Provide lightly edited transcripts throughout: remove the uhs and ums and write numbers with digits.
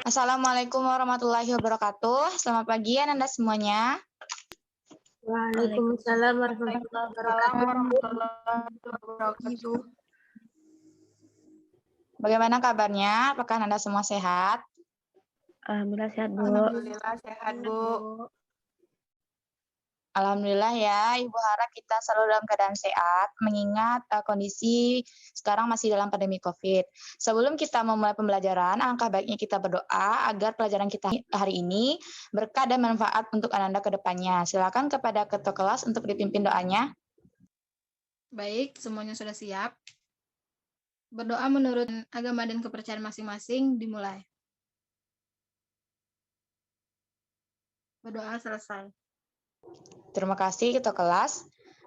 Assalamualaikum warahmatullahi wabarakatuh. Selamat pagi Anda semuanya. Waalaikumsalam warahmatullahi wabarakatuh. Bagaimana kabarnya? Apakah Anda semua sehat? Alhamdulillah sehat, Bu. Alhamdulillah sehat, Bu. Alhamdulillah ya, Ibu harap kita selalu dalam keadaan sehat, mengingat kondisi sekarang masih dalam pandemi COVID. Sebelum kita memulai pembelajaran, alangkah baiknya kita berdoa agar pelajaran kita hari ini berkah dan manfaat untuk Anda ke depannya. Silakan kepada ketua kelas untuk dipimpin doanya. Baik, semuanya sudah siap. Berdoa menurut agama dan kepercayaan masing-masing dimulai. Berdoa selesai. Terima kasih ketua kelas.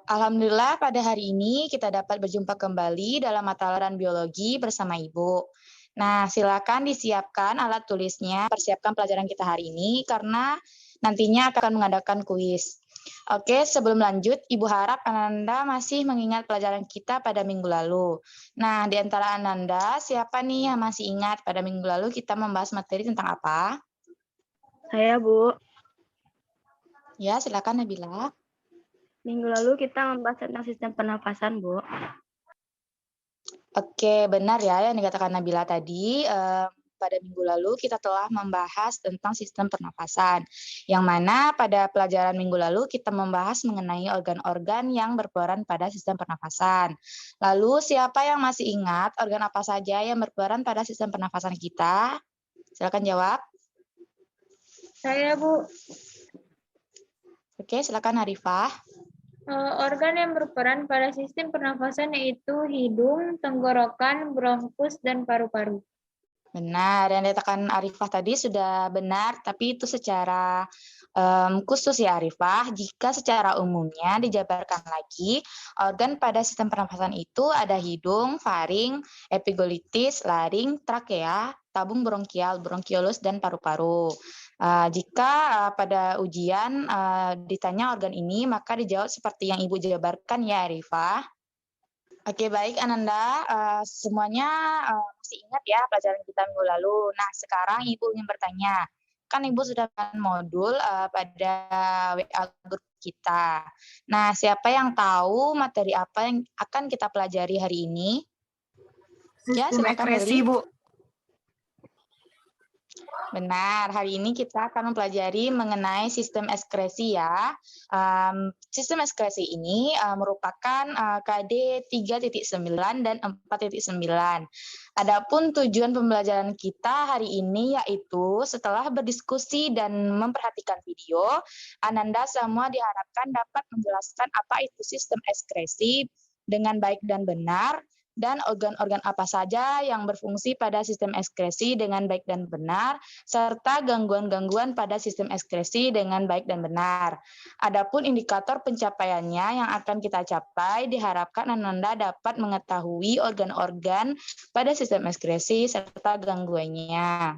Alhamdulillah pada hari ini kita dapat berjumpa kembali dalam mata pelajaran biologi bersama Ibu. Nah, silakan disiapkan alat tulisnya, persiapkan pelajaran kita hari ini karena nantinya akan mengadakan kuis. Oke, sebelum lanjut, Ibu harap Ananda masih mengingat pelajaran kita pada minggu lalu. Nah, di antara Ananda, siapa nih yang masih ingat pada minggu lalu kita membahas materi tentang apa? Saya, Bu. Ya, silakan Nabila. Minggu lalu kita membahas tentang sistem pernafasan, Bu. Oke, benar ya yang dikatakan Nabila tadi. Pada minggu lalu kita telah membahas tentang sistem pernafasan, yang mana pada pelajaran minggu lalu kita membahas mengenai organ-organ yang berperan pada sistem pernafasan. Lalu siapa yang masih ingat organ apa saja yang berperan pada sistem pernafasan kita? Silakan jawab. Saya, Bu. Oke, silakan Arifah. Organ yang berperan pada sistem pernafasan yaitu hidung, tenggorokan, bronkus, dan paru-paru. Benar, yang dikatakan Arifah tadi sudah benar, tapi itu secara khusus ya Arifah. Jika secara umumnya dijabarkan lagi, organ pada sistem pernafasan itu ada hidung, faring, epiglottis, laring, trakea, tabung bronkial, bronkiolus, dan paru-paru. Jika pada ujian ditanya organ ini, maka dijawab seperti yang Ibu jabarkan ya Arifah. Oke, baik Ananda, semuanya masih ingat ya pelajaran kita minggu lalu. Nah, sekarang Ibu ingin bertanya, kan Ibu sudah modul pada WA grup kita. Nah, siapa yang tahu materi apa yang akan kita pelajari hari ini? Ya, Sistem silakan ekskresi, Heli. Bu. Benar, hari ini kita akan mempelajari mengenai sistem ekskresi ya. Sistem ekskresi ini merupakan KD 3.9 dan 4.9. Adapun tujuan pembelajaran kita hari ini yaitu setelah berdiskusi dan memperhatikan video, Ananda semua diharapkan dapat menjelaskan apa itu sistem ekskresi dengan baik dan benar, dan organ-organ apa saja yang berfungsi pada sistem ekskresi dengan baik dan benar, serta gangguan-gangguan pada sistem ekskresi dengan baik dan benar. Adapun indikator pencapaiannya yang akan kita capai, diharapkan Ananda dapat mengetahui organ-organ pada sistem ekskresi serta gangguannya.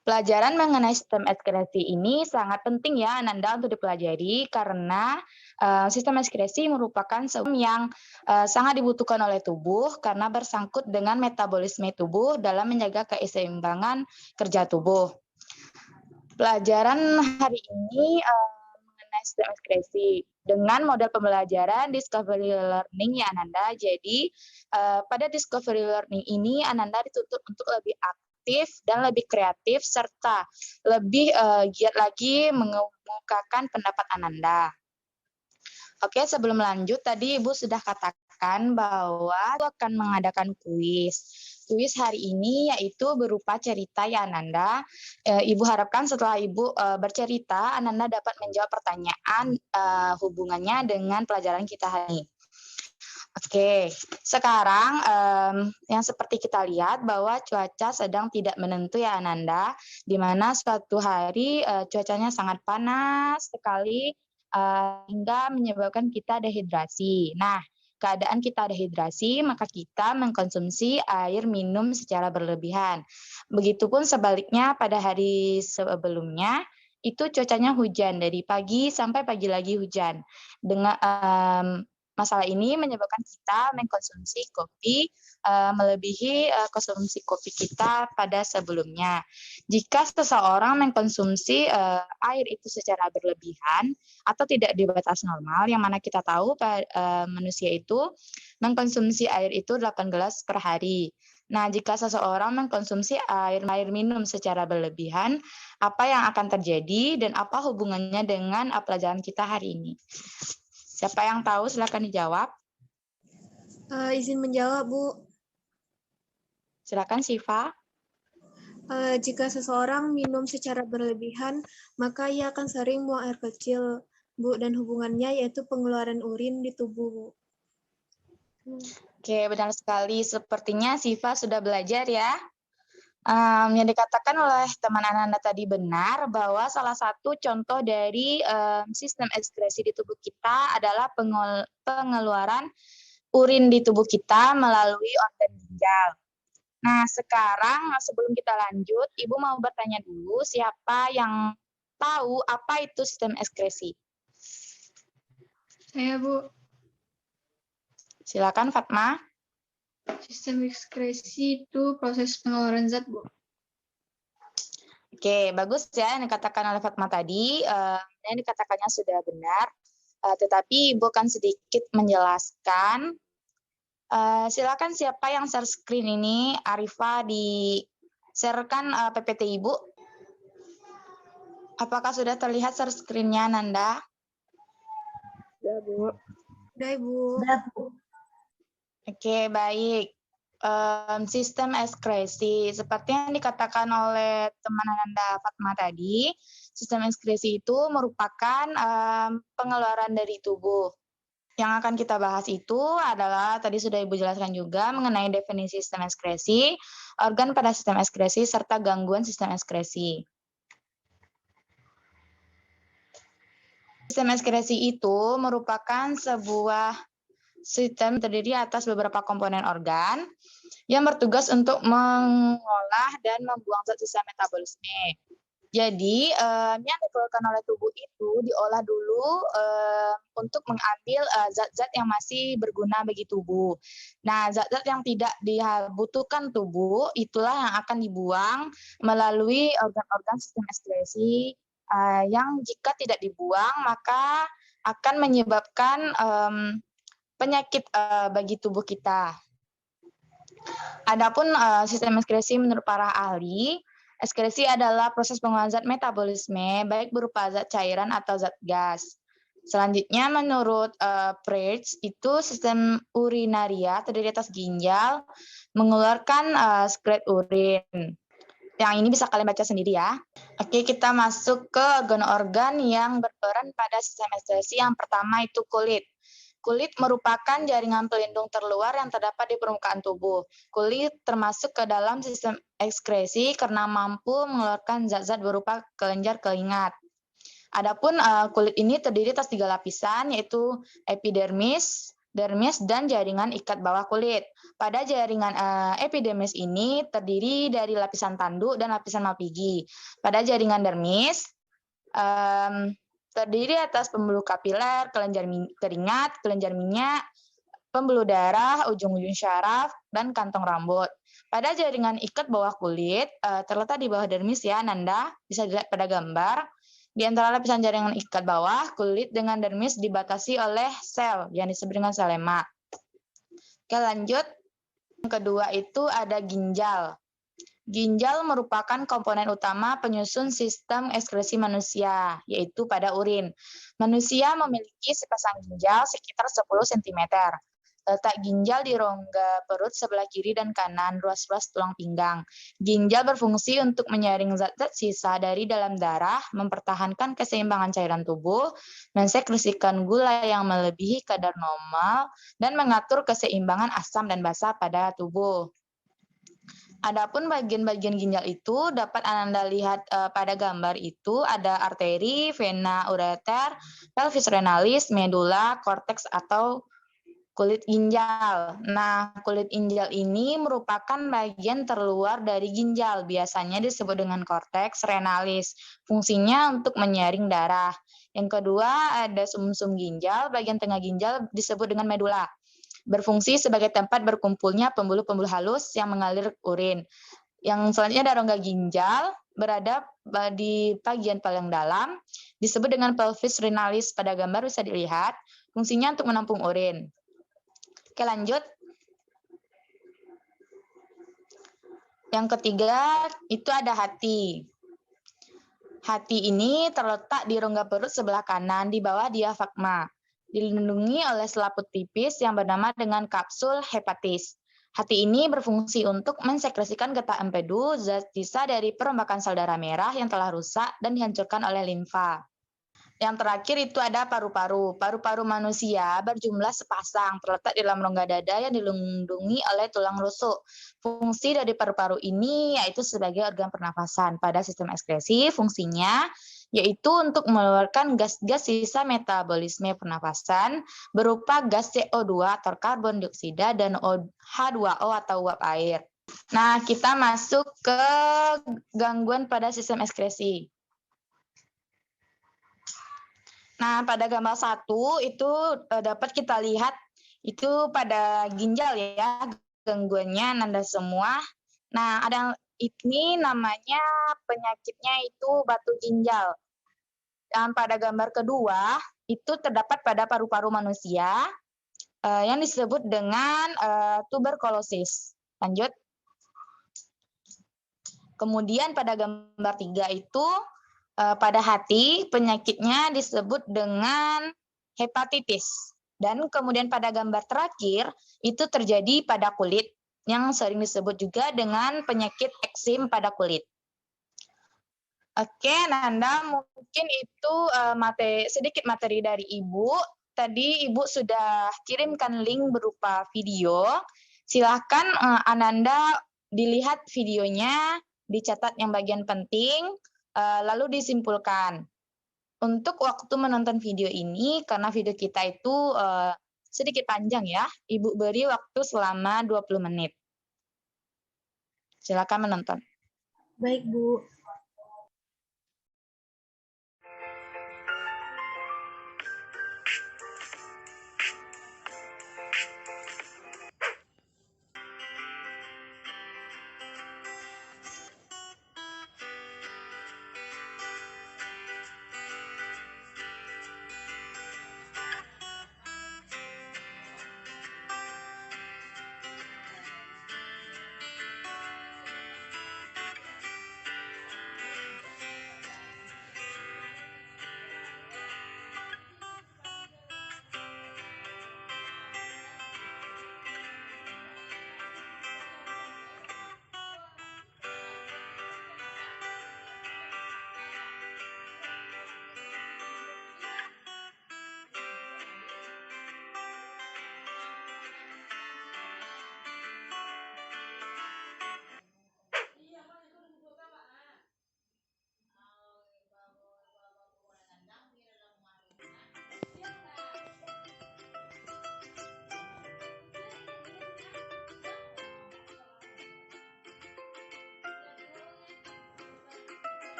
Pelajaran mengenai sistem ekskresi ini sangat penting ya Ananda untuk dipelajari karena sistem ekskresi merupakan sistem yang sangat dibutuhkan oleh tubuh karena bersangkut dengan metabolisme tubuh dalam menjaga keseimbangan kerja tubuh. Pelajaran hari ini mengenai sistem ekskresi dengan model pembelajaran discovery learning ya Ananda. Jadi pada discovery learning ini Ananda dituntut untuk lebih aktif dan lebih kreatif serta lebih giat lagi mengemukakan pendapat Ananda. Oke, sebelum lanjut tadi Ibu sudah katakan bahwa Ibu akan mengadakan kuis. Kuis hari ini yaitu berupa cerita ya Ananda. Ibu harapkan setelah Ibu bercerita, Ananda dapat menjawab pertanyaan hubungannya dengan pelajaran kita hari ini. Oke, sekarang yang seperti kita lihat bahwa cuaca sedang tidak menentu ya Ananda, di mana suatu hari cuacanya sangat panas sekali hingga menyebabkan kita dehidrasi. Nah, keadaan kita dehidrasi, maka kita mengkonsumsi air minum secara berlebihan. Begitupun sebaliknya pada hari sebelumnya, itu cuacanya hujan dari pagi sampai pagi lagi hujan. Dengan Masalah ini menyebabkan kita mengkonsumsi kopi melebihi konsumsi kopi kita pada sebelumnya. Jika seseorang mengkonsumsi air itu secara berlebihan atau tidak di batas normal, yang mana kita tahu manusia itu mengkonsumsi air itu 8 gelas per hari. Nah, jika seseorang mengkonsumsi air minum secara berlebihan, apa yang akan terjadi dan apa hubungannya dengan pelajaran kita hari ini? Siapa yang tahu, silakan dijawab. Izin menjawab, Bu. Silakan, Siva. Jika seseorang minum secara berlebihan, maka ia akan sering buang air kecil, Bu, dan hubungannya yaitu pengeluaran urin di tubuh, Bu. Oke, benar sekali. Sepertinya Siva sudah belajar ya. Yang dikatakan oleh teman Ananda tadi benar, bahwa salah satu contoh dari sistem ekskresi di tubuh kita adalah pengeluaran urin di tubuh kita melalui organ ginjal. Nah, sekarang sebelum kita lanjut, Ibu mau bertanya dulu, siapa yang tahu apa itu sistem ekskresi? Saya, Bu. Silakan, Fatma. Sistem ekskresi itu proses pengeluaran zat, Bu. Oke, bagus ya yang dikatakan oleh Fatma tadi. Yang dikatakannya sudah benar, tetapi Ibu akan sedikit menjelaskan. Silakan siapa yang share screen ini, Arifa di-sharekan PPT Ibu. Apakah sudah terlihat share screen-nya, Nanda? Ya, Bu. Udah, Bu. Oke, baik. Sistem ekskresi, seperti yang dikatakan oleh teman Ananda Fatma tadi, sistem ekskresi itu merupakan pengeluaran dari tubuh. Yang akan kita bahas itu adalah, tadi sudah Ibu jelaskan juga, mengenai definisi sistem ekskresi, organ pada sistem ekskresi, serta gangguan sistem ekskresi. Sistem ekskresi itu merupakan sebuah sistem terdiri atas beberapa komponen organ yang bertugas untuk mengolah dan membuang zat sisa metabolisme. Jadi, yang dikeluarkan oleh tubuh itu diolah dulu untuk mengambil zat-zat yang masih berguna bagi tubuh. Nah, zat-zat yang tidak dibutuhkan tubuh itulah yang akan dibuang melalui organ-organ sistem ekskresi yang jika tidak dibuang maka akan menyebabkan penyakit bagi tubuh kita. Adapun sistem ekskresi menurut para ahli, ekskresi adalah proses pengeluaran zat metabolisme baik berupa zat cairan atau zat gas. Selanjutnya menurut Preiss itu sistem urinaria terdiri atas ginjal mengeluarkan sekret urin. Yang ini bisa kalian baca sendiri ya. Oke, kita masuk ke organ-organ yang berperan pada sistem ekskresi. Yang pertama itu kulit. Kulit merupakan jaringan pelindung terluar yang terdapat di permukaan tubuh. Kulit termasuk ke dalam sistem ekskresi karena mampu mengeluarkan zat-zat berupa kelenjar keringat. Adapun kulit ini terdiri atas 3 lapisan, yaitu epidermis, dermis, dan jaringan ikat bawah kulit. Pada jaringan epidermis ini terdiri dari lapisan tanduk dan lapisan malpighi. Pada jaringan dermis, terdiri atas pembuluh kapiler, kelenjar keringat, kelenjar minyak, pembuluh darah, ujung-ujung syaraf, dan kantong rambut. Pada jaringan ikat bawah kulit, terletak di bawah dermis ya, Nanda, bisa dilihat pada gambar. Di antara lapisan jaringan ikat bawah kulit dengan dermis dibatasi oleh sel yang disebut dengan sel lemak. Oke, lanjut. Yang kedua itu ada ginjal. Ginjal merupakan komponen utama penyusun sistem ekskresi manusia, yaitu pada urin. Manusia memiliki sepasang ginjal sekitar 10 cm. Letak ginjal di rongga perut sebelah kiri dan kanan, ruas-ruas tulang pinggang. Ginjal berfungsi untuk menyaring zat-zat sisa dari dalam darah, mempertahankan keseimbangan cairan tubuh, mensekresikan gula yang melebihi kadar normal, dan mengatur keseimbangan asam dan basa pada tubuh. Adapun bagian-bagian ginjal itu dapat Anda lihat pada gambar itu ada arteri, vena ureter, pelvis renalis, medula, korteks atau kulit ginjal. Nah, kulit ginjal ini merupakan bagian terluar dari ginjal, biasanya disebut dengan korteks renalis. Fungsinya untuk menyaring darah. Yang kedua, ada sumsum ginjal, bagian tengah ginjal disebut dengan medula. Berfungsi sebagai tempat berkumpulnya pembuluh-pembuluh halus yang mengalir urin. Yang selanjutnya ada rongga ginjal, berada di bagian paling dalam, disebut dengan pelvis renalis. Pada gambar bisa dilihat, fungsinya untuk menampung urin. Oke, lanjut. Yang ketiga, itu ada hati. Hati ini terletak di rongga perut sebelah kanan, di bawah diafragma. Dilindungi oleh selaput tipis yang bernama dengan kapsul hepatis. Hati ini berfungsi untuk mensekresikan getah empedu, zat sisa dari perombakan sel darah merah yang telah rusak dan dihancurkan oleh limfa. Yang terakhir itu ada paru-paru. Paru-paru manusia berjumlah sepasang, terletak di dalam rongga dada yang dilindungi oleh tulang rusuk. Fungsi dari paru-paru ini yaitu sebagai organ pernafasan. Pada sistem ekskresi, fungsinya yaitu untuk mengeluarkan gas-gas sisa metabolisme pernafasan berupa gas CO2 atau karbon dioksida dan H2O atau uap air. Nah, kita masuk ke gangguan pada sistem ekskresi. Nah, pada gambar 1 itu dapat kita lihat itu pada ginjal ya, gangguannya Nanda semua. Nah, ada ini namanya penyakitnya itu batu ginjal. Dan pada gambar kedua itu terdapat pada paru-paru manusia yang disebut dengan tuberkulosis. Lanjut. Kemudian pada gambar 3 itu pada hati penyakitnya disebut dengan hepatitis. Dan kemudian pada gambar terakhir itu terjadi pada kulit yang sering disebut juga dengan penyakit eksim pada kulit. Oke, Nanda, mungkin itu sedikit materi dari Ibu. Tadi Ibu sudah kirimkan link berupa video. Silahkan Ananda dilihat videonya, dicatat yang bagian penting, lalu disimpulkan. Untuk waktu menonton video ini, karena video kita itu sedikit panjang ya, Ibu beri waktu selama 20 menit. Silakan menonton. Baik, Bu.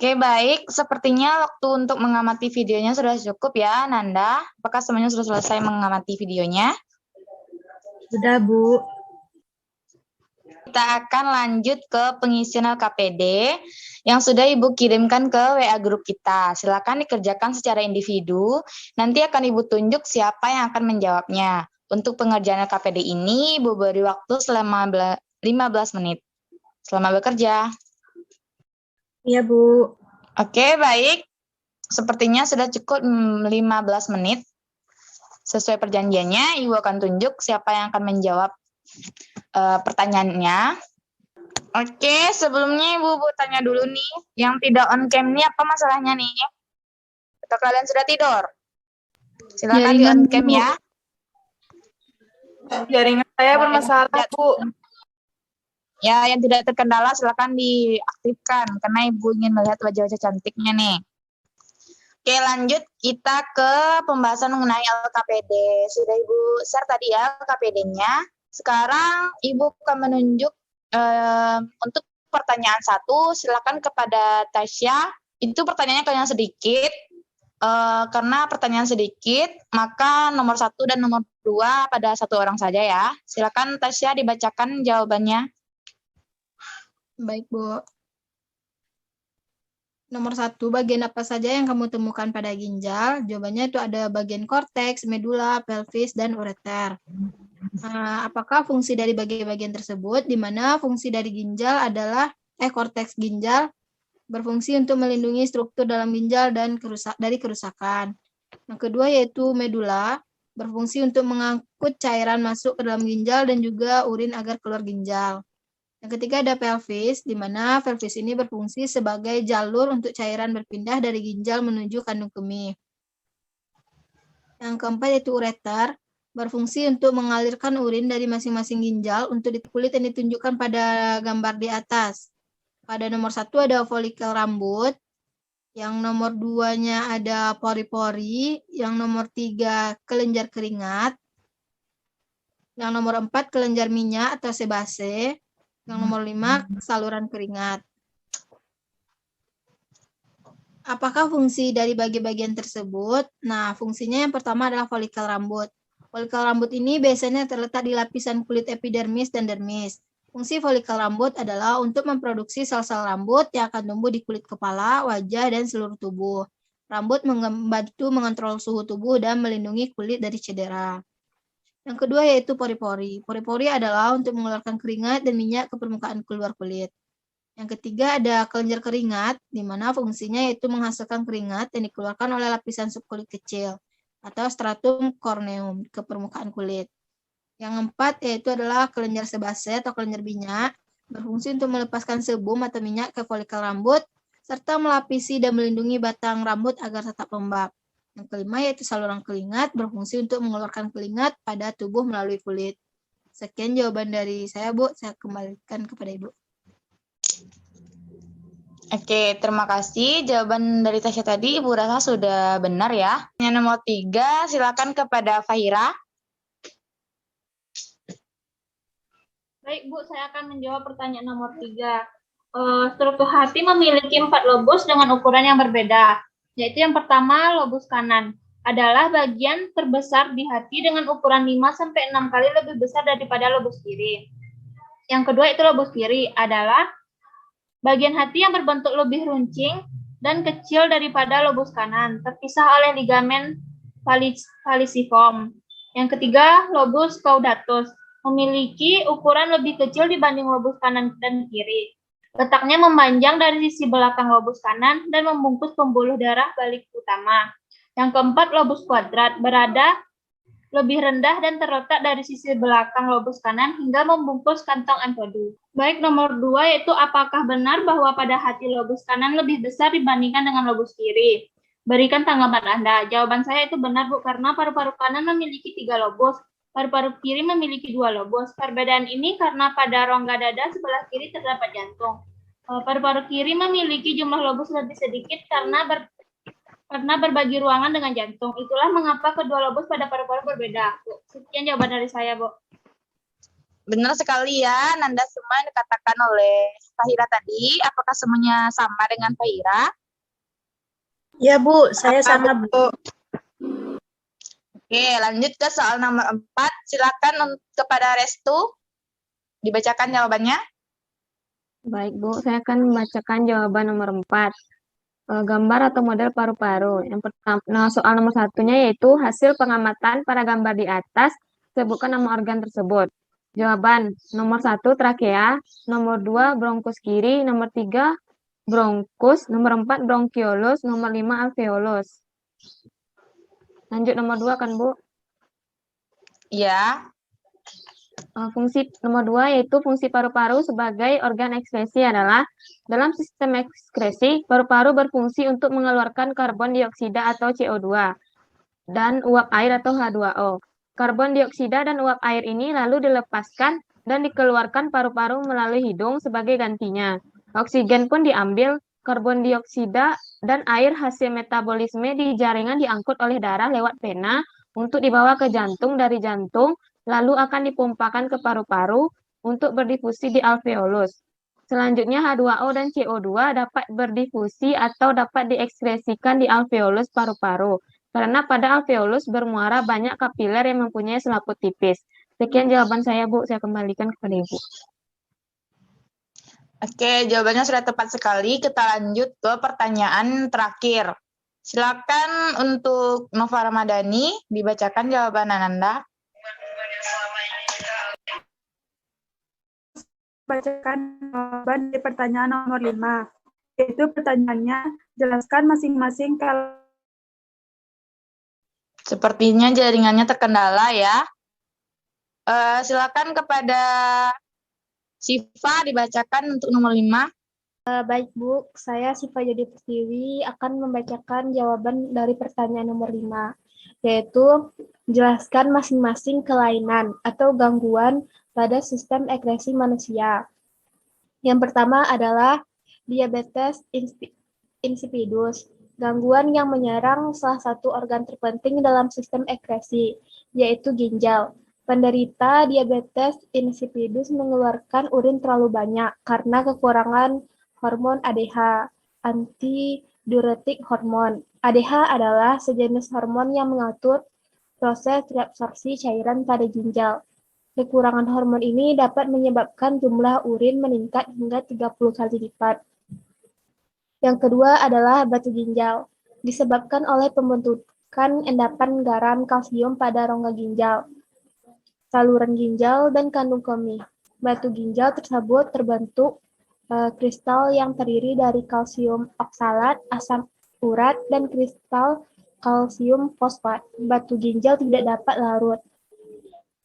Oke, baik. Sepertinya waktu untuk mengamati videonya sudah cukup ya, Nanda. Apakah semuanya sudah selesai mengamati videonya? Sudah, Bu. Kita akan lanjut ke pengisian LKPD yang sudah Ibu kirimkan ke WA grup kita. Silakan dikerjakan secara individu. Nanti akan Ibu tunjuk siapa yang akan menjawabnya. Untuk pengerjaan LKPD ini, Ibu beri waktu selama 15 menit. Selamat bekerja. Iya, Bu. Oke, baik. Sepertinya sudah cukup 15 menit. Sesuai perjanjiannya, Ibu akan tunjuk siapa yang akan menjawab pertanyaannya. Oke, sebelumnya Ibu tanya dulu nih, yang tidak on cam ini apa masalahnya nih? Atau kalian sudah tidur? Silakan di on cam ya. Jaringan saya bermasalah, Bu. Ya, yang tidak terkendala silakan diaktifkan karena Ibu ingin melihat wajah-wajah cantiknya nih. Oke, lanjut kita ke pembahasan mengenai LKPD. Sudah Ibu share tadi ya LKPD-nya. Sekarang Ibu akan menunjuk untuk pertanyaan 1, silakan kepada Tasya. Itu pertanyaannya kalian sedikit. Karena pertanyaan sedikit, maka nomor 1 dan nomor 2 pada 1 orang saja ya. Silakan Tasya dibacakan jawabannya. Baik, Bu. Nomor 1, bagian apa saja yang kamu temukan pada ginjal? Jawabannya itu ada bagian korteks, medula, pelvis, dan ureter. Apakah fungsi dari bagian-bagian tersebut? Di mana fungsi dari ginjal adalah korteks ginjal berfungsi untuk melindungi struktur dalam ginjal dan dari kerusakan. Yang kedua yaitu medula, berfungsi untuk mengangkut cairan masuk ke dalam ginjal dan juga urin agar keluar ginjal. Yang ketiga ada pelvis, di mana pelvis ini berfungsi sebagai jalur untuk cairan berpindah dari ginjal menuju kandung kemih. Yang keempat yaitu ureter, berfungsi untuk mengalirkan urin dari masing-masing ginjal untuk kulit yang ditunjukkan pada gambar di atas. Pada nomor 1 ada folikel rambut, yang nomor 2-nya ada pori-pori, yang nomor 3 kelenjar keringat, yang nomor 4 kelenjar minyak atau sebase, yang nomor 5 saluran keringat. Apakah fungsi dari bagian-bagian tersebut? Nah, fungsinya yang pertama adalah folikel rambut. Folikel rambut ini biasanya terletak di lapisan kulit epidermis dan dermis. Fungsi folikel rambut adalah untuk memproduksi sel-sel rambut yang akan tumbuh di kulit kepala, wajah, dan seluruh tubuh. Rambut membantu mengontrol suhu tubuh dan melindungi kulit dari cedera. Yang kedua yaitu pori-pori. Pori-pori adalah untuk mengeluarkan keringat dan minyak ke permukaan keluar kulit. Yang ketiga ada kelenjar keringat, di mana fungsinya yaitu menghasilkan keringat yang dikeluarkan oleh lapisan subkulit kecil atau stratum corneum ke permukaan kulit. Yang keempat yaitu adalah kelenjar sebase atau kelenjar minyak, berfungsi untuk melepaskan sebum atau minyak ke folikel rambut, serta melapisi dan melindungi batang rambut agar tetap lembab. Yang kelima yaitu saluran keringat, berfungsi untuk mengeluarkan keringat pada tubuh melalui kulit. Sekian jawaban dari saya, Bu. Saya kembalikan kepada Ibu. Oke, terima kasih. Jawaban dari Tasya tadi Ibu rasa sudah benar ya. Yang nomor 3, silakan kepada Fahira. Baik, Bu, saya akan menjawab pertanyaan nomor 3. Struktur hati memiliki 4 lobus dengan ukuran yang berbeda, yaitu yang pertama, lobus kanan adalah bagian terbesar di hati dengan ukuran 5-6 kali lebih besar daripada lobus kiri. Yang kedua itu lobus kiri adalah bagian hati yang berbentuk lebih runcing dan kecil daripada lobus kanan, terpisah oleh ligamen falciform. Yang ketiga, lobus caudatus memiliki ukuran lebih kecil dibanding lobus kanan dan kiri. Letaknya memanjang dari sisi belakang lobus kanan dan membungkus pembuluh darah balik utama. Yang keempat, lobus kuadrat berada lebih rendah dan terletak dari sisi belakang lobus kanan hingga membungkus kantong empedu. Baik, nomor 2 yaitu apakah benar bahwa pada hati lobus kanan lebih besar dibandingkan dengan lobus kiri? Berikan tanggapan Anda. Jawaban saya itu benar, Bu, karena paru-paru kanan memiliki 3 lobus, paru-paru kiri memiliki 2 lobus. Perbedaan ini karena pada rongga dada sebelah kiri terdapat jantung. Paru-paru kiri memiliki jumlah lobus lebih sedikit karena berbagi ruangan dengan jantung. Itulah mengapa kedua lobus pada paru-paru berbeda. Bu. Sekian jawaban dari saya, Bu. Benar sekali ya, Nanda, semua yang dikatakan oleh Fahira tadi. Apakah semuanya sama dengan Fahira? Ya, Bu, saya sama, Bu. Oke, lanjut ke soal nomor 4. Silakan kepada Restu. Dibacakan jawabannya. Baik, Bu. Saya akan membacakan jawaban nomor 4. Gambar atau model paru-paru. Yang pertama, soal nomor 1-nya yaitu hasil pengamatan pada gambar di atas, sebutkan nama organ tersebut. Jawaban nomor 1 trakea, nomor 2 bronkus kiri, nomor 3 bronkus, nomor 4 bronkiolus, nomor 5 alveolus. Lanjut nomor 2 kan, Bu? Ya. Fungsi nomor 2 yaitu fungsi paru-paru sebagai organ ekskresi adalah dalam sistem ekskresi, paru-paru berfungsi untuk mengeluarkan karbon dioksida atau CO2 dan uap air atau H2O. Karbon dioksida dan uap air ini lalu dilepaskan dan dikeluarkan paru-paru melalui hidung sebagai gantinya. Oksigen pun diambil, karbon dioksida dan air hasil metabolisme di jaringan diangkut oleh darah lewat vena untuk dibawa ke jantung, dari jantung lalu akan dipompakan ke paru-paru untuk berdifusi di alveolus. Selanjutnya H2O dan CO2 dapat berdifusi atau dapat diekskresikan di alveolus paru-paru. Karena pada alveolus bermuara banyak kapiler yang mempunyai selaput tipis. Sekian jawaban saya, Bu. Saya kembalikan kepada Ibu. Oke, jawabannya sudah tepat sekali. Kita lanjut ke pertanyaan terakhir. Silakan untuk Nova Ramadhani dibacakan jawaban Ananda. Bacakan jawaban di pertanyaan nomor 5. Yaitu pertanyaannya, jelaskan masing-masing kalau Sepertinya jaringannya terkendala ya. Silakan kepada Siva dibacakan untuk nomor 5. Baik Bu, saya Siva Jadi Pertiwi akan membacakan jawaban dari pertanyaan nomor 5, yaitu jelaskan masing-masing kelainan atau gangguan pada sistem ekskresi manusia. Yang pertama adalah diabetes insipidus, gangguan yang menyerang salah satu organ terpenting dalam sistem ekskresi, yaitu ginjal. Penderita diabetes insipidus mengeluarkan urin terlalu banyak karena kekurangan hormon ADH, antidiuretik hormon. ADH adalah sejenis hormon yang mengatur proses reabsorpsi cairan pada ginjal. Kekurangan hormon ini dapat menyebabkan jumlah urin meningkat hingga 30 kali lipat. Yang kedua adalah batu ginjal, disebabkan oleh pembentukan endapan garam kalsium pada rongga ginjal, saluran ginjal, dan kandung kemih. Batu ginjal tersebut terbentuk kristal yang terdiri dari kalsium oksalat, asam urat, dan kristal kalsium fosfat. Batu ginjal tidak dapat larut.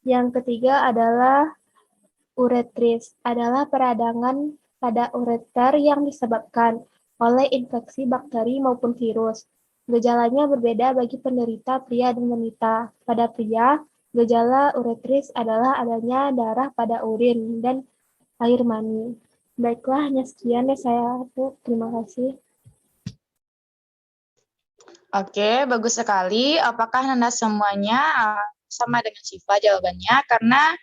Yang ketiga adalah uretris, adalah peradangan pada ureter yang disebabkan oleh infeksi bakteri maupun virus. Gejalanya berbeda bagi penderita pria dan wanita. Pada pria, gejala uretris adalah adanya darah pada urin dan air mani. Baiklah, hanya sekian ya saya, Bu. Terima kasih. Oke, bagus sekali. Apakah Nanda semuanya sama dengan Siva jawabannya? Karena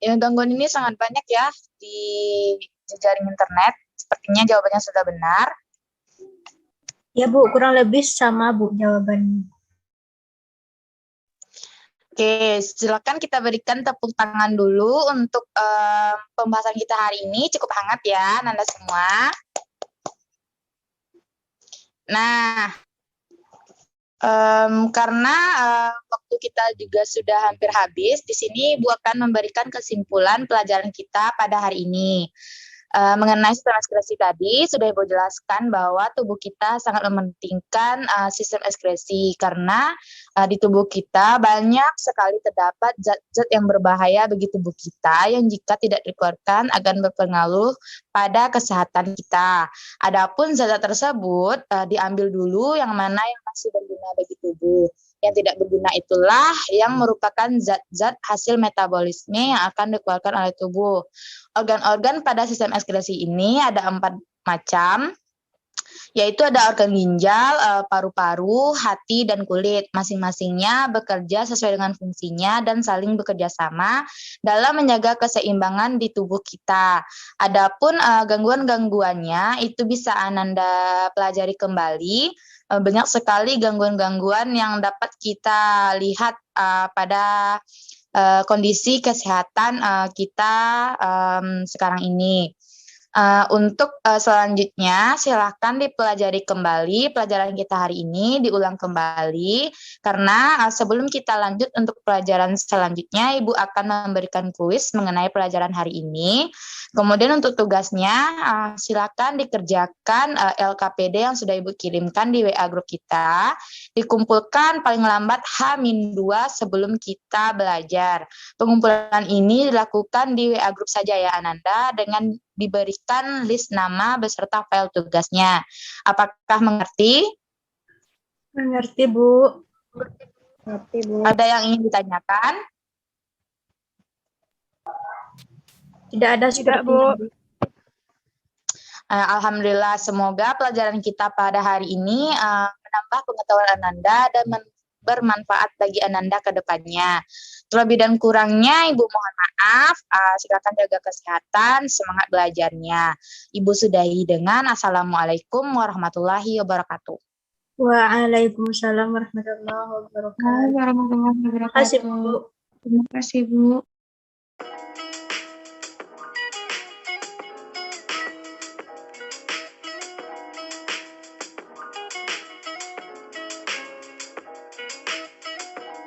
ya, gangguan ini sangat banyak ya di jejaring internet. Sepertinya jawabannya sudah benar. Ya Bu, kurang lebih sama Bu jawabannya. Oke, silakan kita berikan tepuk tangan dulu untuk pembahasan kita hari ini. Cukup hangat ya, Nanda semua. Nah, karena waktu kita juga sudah hampir habis, di sini Bu akan memberikan kesimpulan pelajaran kita pada hari ini. Mengenai sistem ekskresi tadi, sudah Ibu jelaskan bahwa tubuh kita sangat mementingkan sistem ekskresi karena di tubuh kita banyak sekali terdapat zat-zat yang berbahaya bagi tubuh kita yang jika tidak dikeluarkan akan berpengaruh pada kesehatan kita. Adapun zat-zat tersebut diambil dulu yang mana yang masih berguna bagi tubuh. Yang tidak berguna itulah yang merupakan zat-zat hasil metabolisme yang akan dikeluarkan oleh tubuh. Organ-organ pada sistem ekskresi ini ada 4 macam, yaitu ada organ ginjal, paru-paru, hati, dan kulit. Masing-masingnya bekerja sesuai dengan fungsinya dan saling bekerja sama dalam menjaga keseimbangan di tubuh kita. Adapun gangguan-gangguannya itu bisa Ananda pelajari kembali. Banyak sekali gangguan-gangguan yang dapat kita lihat pada kondisi kesehatan kita sekarang ini. Untuk selanjutnya silahkan dipelajari kembali pelajaran kita hari ini, diulang kembali karena sebelum kita lanjut untuk pelajaran selanjutnya Ibu akan memberikan kuis mengenai pelajaran hari ini. Kemudian untuk tugasnya silakan dikerjakan LKPD yang sudah Ibu kirimkan di WA grup kita, dikumpulkan paling lambat H-2 sebelum kita belajar. Pengumpulan ini dilakukan di WA grup saja ya Ananda, dengan diberikan list nama beserta file tugasnya. Apakah mengerti? Mengerti Bu. Ngerti, Bu. Ada yang ingin ditanyakan? Tidak ada Tidak, sepertinya, Bu. Bu. Alhamdulillah, semoga pelajaran kita pada hari ini menambah pengetahuan Ananda dan bermanfaat bagi Ananda ke depannya. Terlebih dan kurangnya, Ibu mohon maaf. Silakan jaga kesehatan, semangat belajarnya. Ibu sudahi dengan Assalamualaikum warahmatullahi wabarakatuh. Waalaikumsalam warahmatullahi wabarakatuh. Warahmatullahi Terima kasih, wabarakatuh. Bu. Terima kasih, Bu.